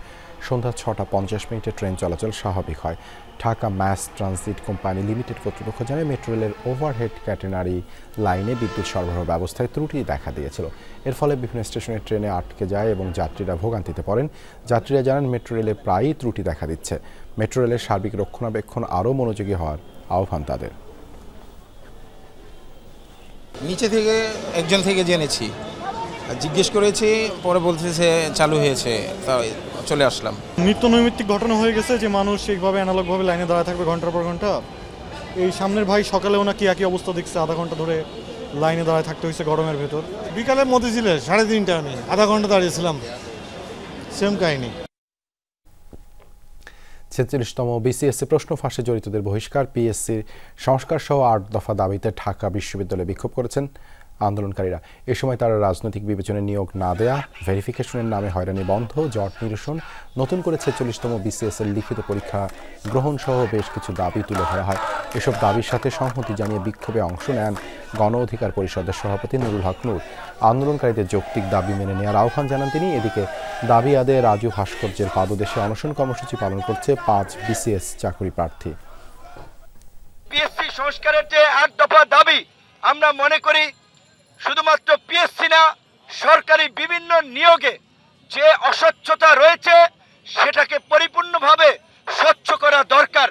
সন্ধ্যা 6টা 50 মিনিটে ট্রেন চলাচল স্বাভাবিক হয়। Dhaka mass transit company limited কর্তৃপক্ষ জানায়, মেট্রো রেলের ওভারহেড ক্যাটেনারি লাইনে বিদ্যুৎ সরবরাহ ব্যবস্থায় ত্রুটি দেখা দিয়েছিল। এর ফলে বিভিন্ন স্টেশনের ট্রেনে আটকে যায় এবং যাত্রীরা ভোগান্তিতে পড়েন। যাত্রীরা জানান, মেট্রো রেলে প্রায়ই ত্রুটি দেখা দিচ্ছে। মেট্রো রেলের সার্বিক রক্ষণাবেক্ষণ আরও মনোযোগী হওয়ার আহ্বান তাদের। নিচে থেকে একজন থেকে জেনেছি, জিজ্ঞেস করেছি, পরে বলতেছে চালু হয়েছে, তাই চলে আসলাম। নিত্য নৈমিত্তিক ঘটনা হয়ে গেছে যে মানুষ সেইভাবে অ্যানালগভাবে লাইনে দাঁড়ায় থাকবে ঘন্টার পর ঘন্টা। এই সামনের ভাই সকালেও নাকি একই অবস্থা দেখছে, আধা ঘন্টা ধরে লাইনে দাঁড়ায় থাকতে হয়েছে গরমের ভেতর। বিকালে মতিঝিলে 3:30 আমি আধা ঘন্টা দাঁড়িয়েছিলাম, সেম কাহিনী। 46তম বিসিএসসি প্রশ্ন ফাঁসে জড়িতদের বহিষ্কার, পিএসসির সংস্কার সহ 8 দফা দাবিতে ঢাকা বিশ্ববিদ্যালয়ে বিক্ষোভ করেছেন আন্দোলনকারীরা। এ সময় তারা রাজনৈতিক বিবেচনায় নিয়োগ না দেয়া, ভেরিফিকেশনের নামে হয়রানি বন্ধ, জট নিরসন, নতুন করে 46তম বিসিএসের লিখিত পরীক্ষা গ্রহণ সহ বেশ কিছু দাবি তুলে ধরা হয়। এসব দাবির সাথে সংহতি জানিয়ে বিক্ষোভে অংশ নেন গণ অধিকার পরিষদের সভাপতি নুরুল হক নূর। আন্দোলনকারীদের যৌক্তিক দাবি মেনে নেওয়ার আহ্বান জানান তিনি। এদিকে দাবি আদায়ে রাজু ভাস্কর্যের পাদদেশে অনশন কর্মসূচি পালন করছে 5 বিসিএস চাকরি প্রার্থী। পিএসসি সংস্কারের যে 8 দফা দাবি, আমরা মনে করি শুধুমাত্র পিএসসি না, সরকারি বিভিন্ন নিয়োগে যে অস্বচ্ছতা রয়েছে সেটাকে পরিপূর্ণভাবে স্বচ্ছ করা দরকার।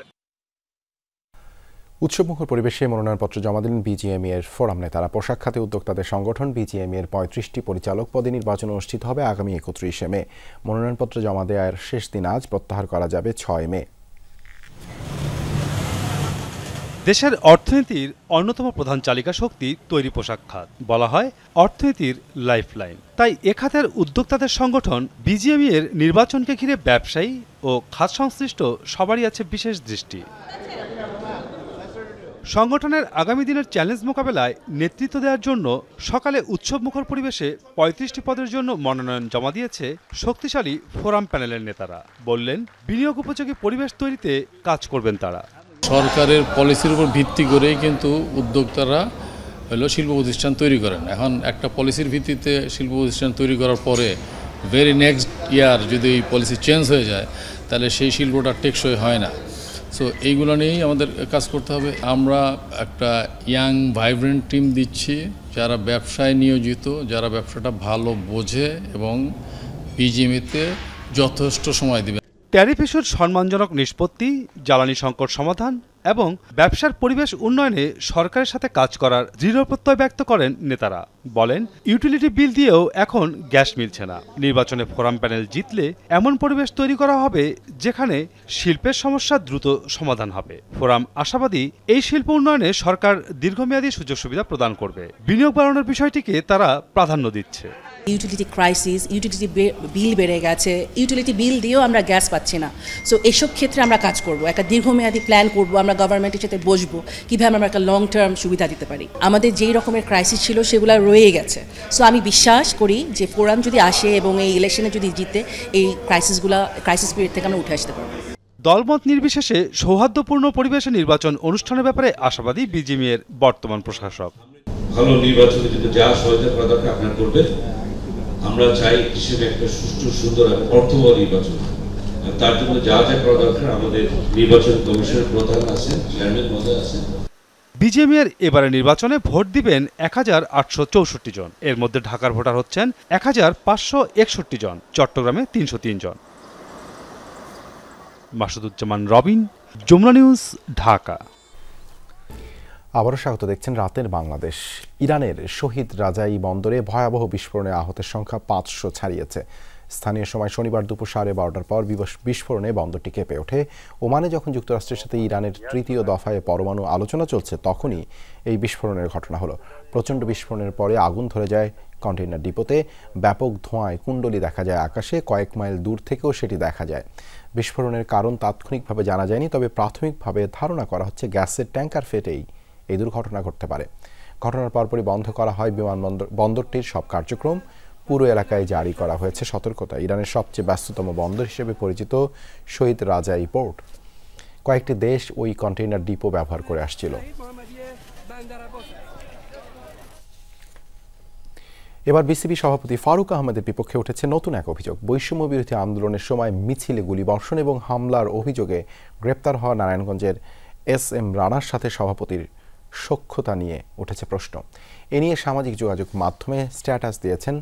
উৎসবমুখর পরিবেশে মনোনয়নপত্র জমা দিলেন বিজিএমইএ এর ফোরাম নেতারা। পোশাক খাতে উদ্যোক্তাদের সংগঠন বিজিএমইএ এর 35টি পরিচালক পদে নির্বাচন অনুষ্ঠিত হবে আগামী 31 মে। মনোনয়নপত্র জমা দেওয়ার শেষ দিন আজ, প্রত্যাহার করা যাবে 6 মে। দেশের অর্থনীতির অন্যতম প্রধান চালিকা শক্তি তৈরি পোশাক খাত। বলা হয় অর্থনীতির লাইফলাইন। তাই এ খাতের উদ্যোক্তাদের সংগঠন বিজিএমইএ এর নির্বাচনকে ঘিরে ব্যবসায়ী ও খাত সংশ্লিষ্ট সবারই আছে বিশেষ দৃষ্টি। সংগঠনের আগামী দিনের চ্যালেঞ্জ মোকাবেলায় নেতৃত্ব দেওয়ার জন্য সকালে উৎসবমুখর পরিবেশে 35টি পদের জন্য মনোনয়ন জমা দিয়েছে শক্তিশালী ফোরাম প্যানেলের নেতারা। বললেন, বিনিয়োগ উপযোগী পরিবেশ তৈরিতে কাজ করবেন তারা। সরকারের পলিসির উপর ভিত্তি করেই কিন্তু উদ্যোক্তারা শিল্প প্রতিষ্ঠান তৈরি করেন। এখন একটা পলিসির ভিত্তিতে শিল্প প্রতিষ্ঠান তৈরি করার পরে ভেরি নেক্সট ইয়ার যদি এই পলিসি চেঞ্জ হয়ে যায়, তাহলে সেই শিল্পটা টেকসই হয় না। সো এইগুলো নিয়েই আমাদের কাজ করতে হবে। আমরা একটা ইয়াং ভাইব্রেন্ট টিম দিচ্ছি, যারা ব্যবসায় নিয়োজিত, যারা ব্যবসাটা ভালো বোঝে এবং বিজিএমইতে যথেষ্ট সময় দেবে। ট্যারিফ ইস্যুর সম্মানজনক নিষ্পত্তি, জ্বালানি সংকট সমাধান এবং ব্যবসার পরিবেশ উন্নয়নে সরকারের সাথে কাজ করার দৃঢ় প্রত্যয় ব্যক্ত করেন নেতারা। বলেন, ইউটিলিটি বিল দিয়েও এখন গ্যাস মিলছে না। নির্বাচনে ফোরাম প্যানেল জিতলে এমন পরিবেশ তৈরি করা হবে যেখানে শিল্পের সমস্যা দ্রুত সমাধান হবে। ফোরাম আশাবাদী, এই শিল্প উন্নয়নে সরকার দীর্ঘমেয়াদী সুযোগ সুবিধা প্রদান করবে। বিনিয়োগ বাড়ানোর বিষয়টিকে তারা প্রাধান্য দিচ্ছে। ইউটিলিটি ক্রাইসিস, ইউটিলিটি বিল বেড়ে গেছে, ইউটিলিটি বিল দিয়েও আমরা গ্যাস পাচ্ছি না। সো এসব ক্ষেত্রে আমরা কাজ করব, একটা দীর্ঘমেয়াদী প্ল্যান করব, আমরা গভর্নমেন্টের সাথে বসবো কীভাবে আমরা একটা লং টার্ম সুবিধা দিতে পারি। আমাদের যেই রকমের ক্রাইসিস ছিল সেগুলো রয়ে গেছে। সো আমি বিশ্বাস করি যে ফোরাম যদি আসে এবং এই ইলেকশনে যদি জিতে, এই ক্রাইসিস পিরিয়ড থেকে আমরা উঠে আসতে পারবো। দলমত নির্বিশেষে সৌহার্দ্যপূর্ণ পরিবেশে নির্বাচন অনুষ্ঠানের ব্যাপারে আশাবাদী বিজিএমইএ এর বর্তমান প্রশাসক। ভালো নির্বাচনে যদি যা সহায়তা করা দরকার আপনারা করবেন। আমরা চাই হিসেবে একটা সুষ্ঠু, সুন্দর, অর্থবহ নির্বাচন। তার জন্য যা যা করা দরকার আমাদের নির্বাচন কমিশনের প্রধান আছেন, চেয়ারম্যান মহোদয় আছেন। বিজিএমইএর এবারের নির্বাচনে ভোট দিবেন ১,৮৬৪ জন। এর মধ্যে ঢাকার ভোটার হচ্ছেন ১,৫৬১ জন, চট্টগ্রামে ৩০৩ জন। মাসুদুজ্জামান রবিন, যমুনা নিউজ, ঢাকা। আবারও স্বাগত, দেখছেন রাতের বাংলাদেশ। ইরানের শহীদ রাজাই বন্দরে ভয়াবহ বিস্ফোরণে আহতের সংখ্যা ৫০০ ছাড়িয়েছে। স্থানীয় সময় শনিবার দুপুর 12:30টার পর বিস্ফোরণে বন্দরটি কেঁপে ওঠে। ওমানে যখন যুক্তরাষ্ট্রের সাথে ইরানের তৃতীয় দফায় পরমাণু আলোচনা চলছে, তখনই এই বিস্ফোরণের ঘটনা হলো। প্রচণ্ড বিস্ফোরণের পরে আগুন ধরে যায় কন্টেইনার ডিপোতে। ব্যাপক ধোঁয়ায় কুণ্ডলী দেখা যায় আকাশে, কয়েক মাইল দূর থেকেও সেটি দেখা যায়। বিস্ফোরণের কারণ তাৎক্ষণিকভাবে জানা যায়নি, তবে প্রাথমিকভাবে ধারণা করা হচ্ছে গ্যাসের ট্যাঙ্কার ফেটেই এই দুর্ঘটনা ঘটতে পারে। ঘটনার পরপরই বন্ধ করা হয় বন্দরটির সব কার্যক্রম। পুরো এলাকায় জারি করা হয়েছে সতর্কতা। ইরানের সবচেয়ে ব্যস্ততম বন্দর হিসেবে পরিচিত শহীদ রাজাই পোর্ট কয়েকটি দেশ ওই কন্টেইনার ডিপো ব্যবহার করে আসছিল। এবার বিসিবি সভাপতি ফারুক আহমেদের বিপক্ষে উঠেছে নতুন এক অভিযোগ। বৈষম্য বিরোধী আন্দোলনের সময় মিছিলে গুলিবর্ষণ এবং হামলার অভিযোগে গ্রেপ্তার হওয়া নারায়ণগঞ্জের এস.এম. রানার সাথে সভাপতির সখ্যতা নিয়ে উঠেছে প্রশ্ন। এ নিয়ে সামাজিক যোগাযোগ মাধ্যমে স্ট্যাটাস দিয়েছেন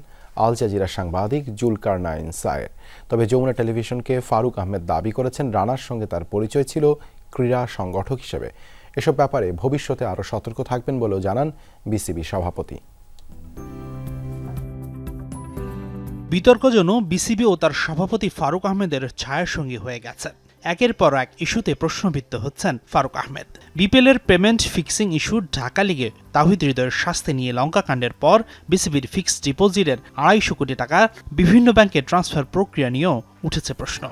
আল জাজিরা সাংবাদিক জুলকারনাইন সায়ের। তবে যমুনা টেলিভিশনকে ফারুক আহমেদ দাবি করেছেন রানার সঙ্গে তার পরিচয় ছিল ক্রীড়া সংগঠক হিসেবে। এসব ব্যাপারে ভবিষ্যতে আরও সতর্ক থাকবেন বলেও জানান বিসিবি সভাপতি। বিতর্ক যেন বিসিবি ও তার সভাপতি ফারুক আহমেদের ছায়াসঙ্গী হয়ে গেছে। একের পর এক ইস্যুতে প্রশ্নবিদ্ধ হচ্ছেন ফারুক আহমেদ। বিপিএলের পেমেন্ট ফিক্সিং ইস্যু, ঢাকা লিগে তাওহিদ হৃদয়ের শাস্তি নিয়ে লঙ্কাকাণ্ডের পর বিসিবির ফিক্সড ডিপোজিটের ২৫০ কোটি টাকা বিভিন্ন ব্যাংকে ট্রান্সফার প্রক্রিয়া নিয়েও উঠেছে প্রশ্ন।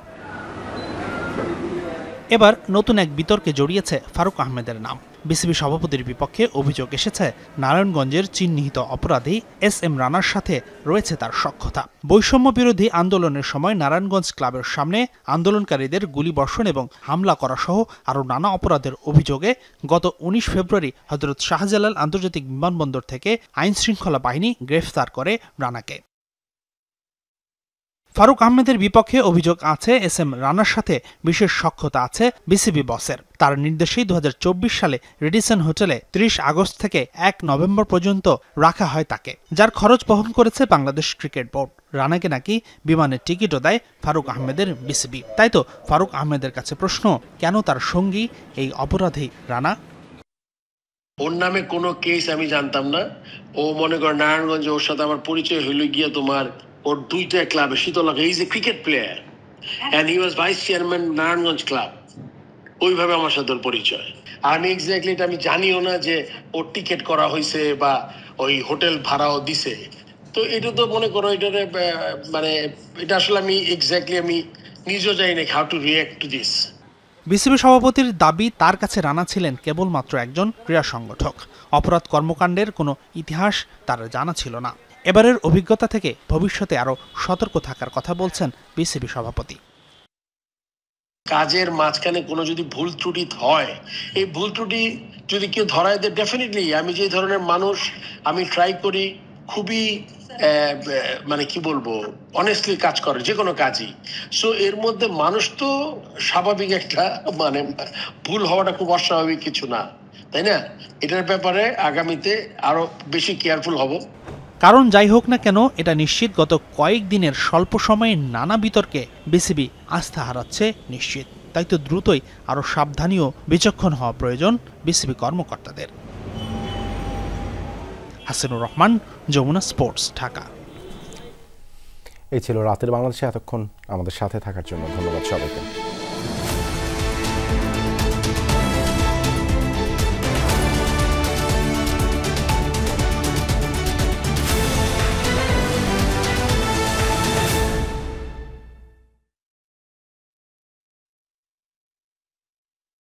এবার নতুন এক বিতর্কে জড়িয়েছে ফারুক আহমেদের নাম। বিসিবি সভাপতির বিপক্ষে অভিযোগ এসেছে নারায়ণগঞ্জের চিহ্নিত অপরাধী এস.এম. রানার সাথে রয়েছে তার সখ্যতা। বৈষম্য বিরোধী আন্দোলনের সময় নারায়ণগঞ্জ ক্লাবের সামনে আন্দোলনকারীদের গুলিবর্ষণ এবং হামলা করা সহ আরও নানা অপরাধের অভিযোগে গত ১৯ ফেব্রুয়ারি হযরত শাহজালাল আন্তর্জাতিক বিমানবন্দর থেকে আইনশৃঙ্খলা বাহিনী গ্রেফতার করে রানাকে। ফারুক আহমেদের বিপক্ষে অভিযোগ আছে এস.এম. রানার সাথে বিশেষ সখ্যতা আছে বিসিবি বসের। তার নির্দেশেই ২০২৪ সালে রেডিসন হোটেলে ৩০ আগস্ট থেকে ১ নভেম্বর পর্যন্ত রাখা হয় তাকে, যার খরচ বহন করেছে বাংলাদেশ ক্রিকেট বোর্ড। রানাকে নাকি বিমানের টিকিটও দেয় ফারুক আহমেদের বিসিবি। তাই তো ফারুক আহমেদের কাছে প্রশ্ন, কেন তার সঙ্গী এই অপরাধী রানা? ওর নামে কোনো কেস আমি জানতাম না। ও মনে কর নারায়ণগঞ্জে ওর সাথে আমার পরিচয় হইল গিয়ে তোমার ওর দুইটা ক্লাবে Shitalakshya, is a cricket player and he was vice chairman Narayanganj club. ওইভাবে আমার সাথে ওর পরিচয়। আমি এক্স্যাক্টলি এটা আমি জানিও না যে ওর টিকিট করা হয়েছে বা ওই হোটেল ভাড়াও দিছে। তো এটা তো মনে করো এটারে মানে এটা আসলে আমি এক্স্যাক্টলি আমি নিজেও জানি না how to react to this. BCB সভাপতির দাবি, তার কাছে রানা ছিলেন কেবলমাত্র একজন ক্রীড়া সংগঠক। অপরাধ কর্মকাণ্ডের কোনো ইতিহাস তার জানা ছিল না। এবারের অভিজ্ঞতা থেকে ভবিষ্যতে আরো সতর্ক থাকার কথা বলছেন বিসিবি সভাপতি। কাজের মাঝখানে কোনো যদি ভুল ত্রুটি হয়, এই ভুল ত্রুটি যদি কেউ ধরায় দেয়, ডেফিনেটলি আমি যে ধরনের মানুষ আমি ট্রাই করি খুবই মানে কি বলবো অনেস্টলি কাজ করে যে কোনো কাজই। সো এর মধ্যে মানুষ তো স্বাভাবিক একটা মানে ভুল হওয়াটা খুব অস্বাভাবিক কিছু না, তাই না? এটার ব্যাপারে আগামীতে আরো বেশি কেয়ারফুল হব। কারণ যাই হোক না কেন, এটা নিশ্চিত গত কয়েকদিনের স্বল্প সময়ে নানা বিতর্কে বিসিবি আস্থা হারাচ্ছে নিশ্চিত। তাই তো দ্রুতই আরো সাবধানী ও বিচক্ষণ হওয়া প্রয়োজন বিসিবি কর্মকর্তাদের। হাসিনুর রহমান, যমুনা স্পোর্টস, ঢাকা। এই ছিল রাতের বাংলাদেশে। এতক্ষণ আমাদের সাথে থাকার জন্য ধন্যবাদ সবাইকে।